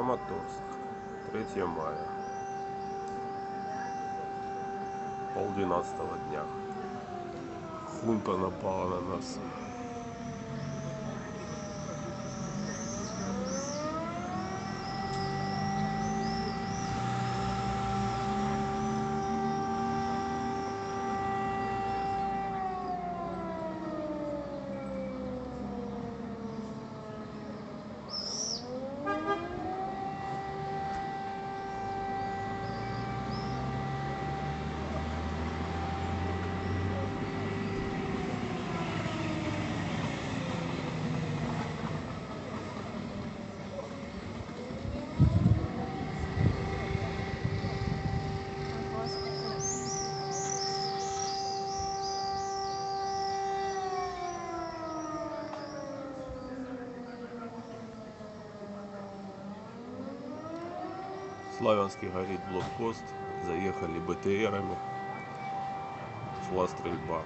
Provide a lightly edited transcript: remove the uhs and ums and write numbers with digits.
Краматорск, 3 мая, 11:30 дня. Хунта напала на нас. Славянский горит блокпост, заехали БТРами, шла стрельба.